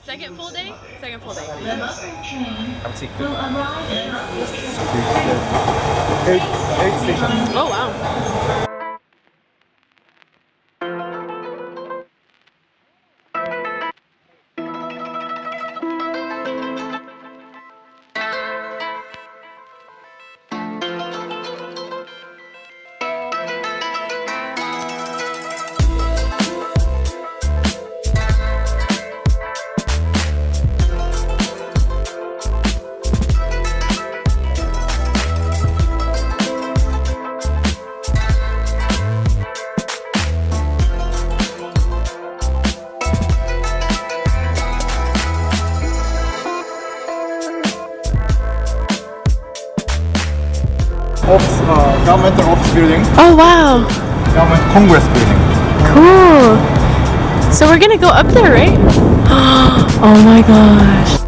Second full day? Second full day. I'm seeing. Eight stations. Oh wow. Office, governmental office building, Oh wow. government congress building. Cool. So we're gonna go up there, right? Oh my gosh.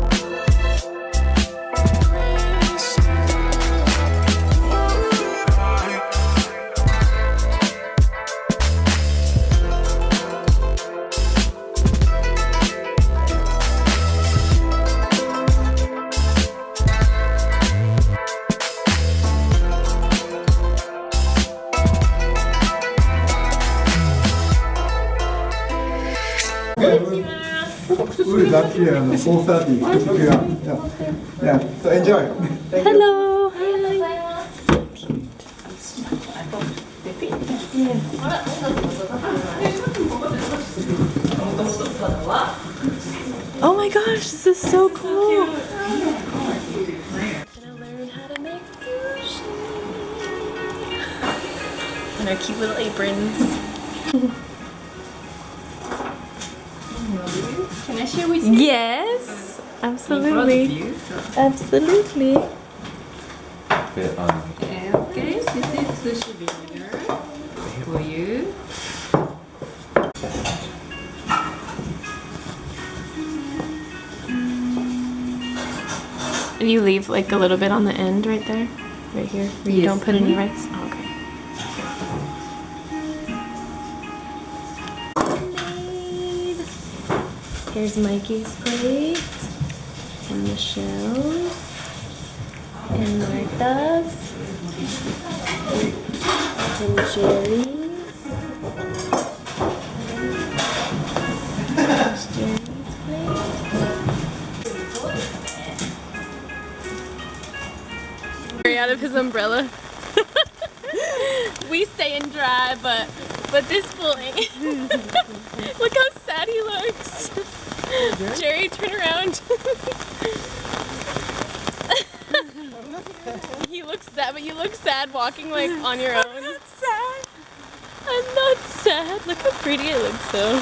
We're lucky and 4:30. Yeah. So enjoy. Hello. Oh my gosh, this is so cool. Gonna learn how to make sushi. And our cute little aprons. Can I share with you? Yes, absolutely. Absolutely. Okay, this is sushi vinegar for you. And you leave like a little bit on the end right there? Right here? Where you Yes. don't put any rice? Oh, okay. Made. Here's Mikey's plate. And Michelle's. And Martha's. And Jerry's. There's Jerry's plate. Out of his umbrella. We stay in dry, but this fool ain't. Look how sad he looks. Jerry, turn around. He looks sad, but you look sad walking like on your own. I'm not sad. I'm not sad. Look how pretty it looks though.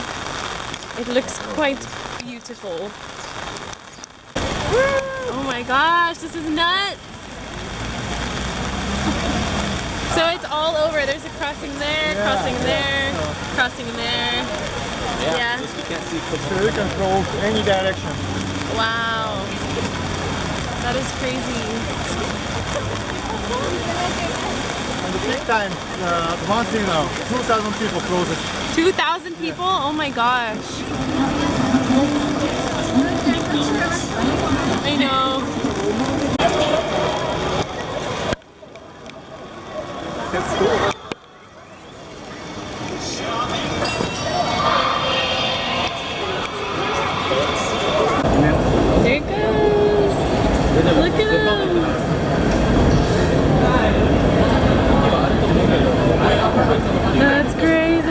It looks quite beautiful. Oh my gosh, this is nuts. So it's all over. There's a crossing there, crossing there, crossing there. Yeah. So you can go any direction. Wow. That is crazy. And the peak time, one thing now, 2,000 people closed. 2,000 people? Oh my gosh. I know. That's cool. There it goes. Look at him. That's crazy.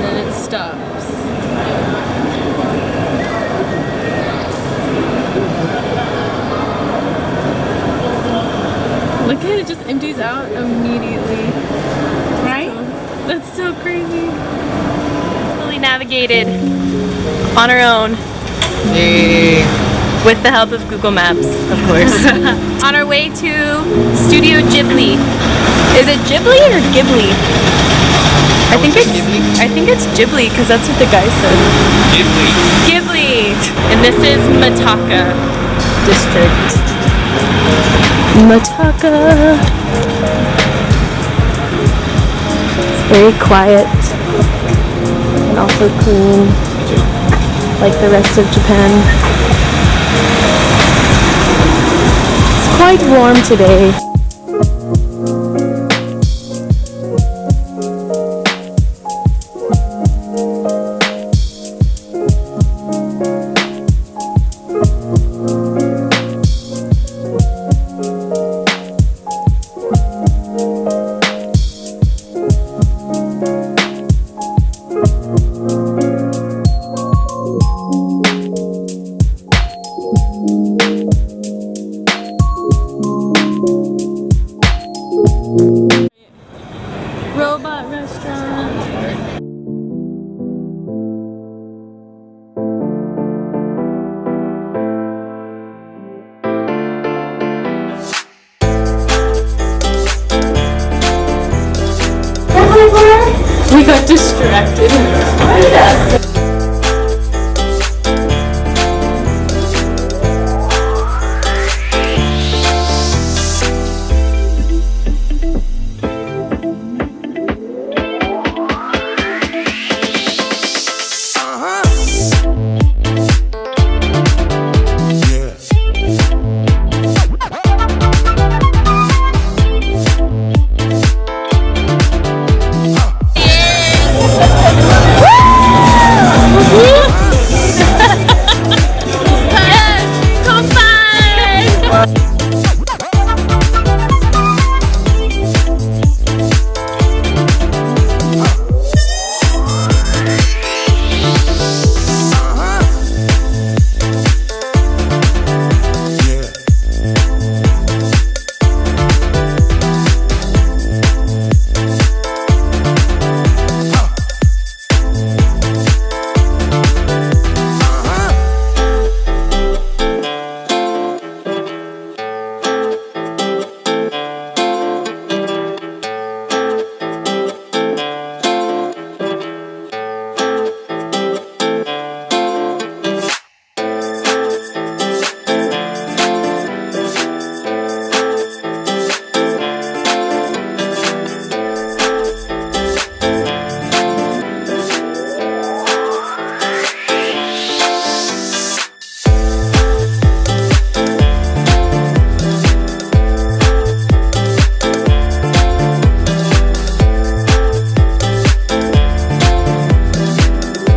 And it stops. Look at it, just empties out immediately. Right? That's so crazy. Fully navigated on our own. Yay. With the help of Google Maps, of course. On our way to Studio Ghibli. Is it Ghibli or Ghibli? I think it's Ghibli because that's what the guy said. Ghibli. And this is Mitaka District. Mataka. It's very quiet and also clean, like the rest of Japan. It's quite warm today. Robot restaurant. We got distracted.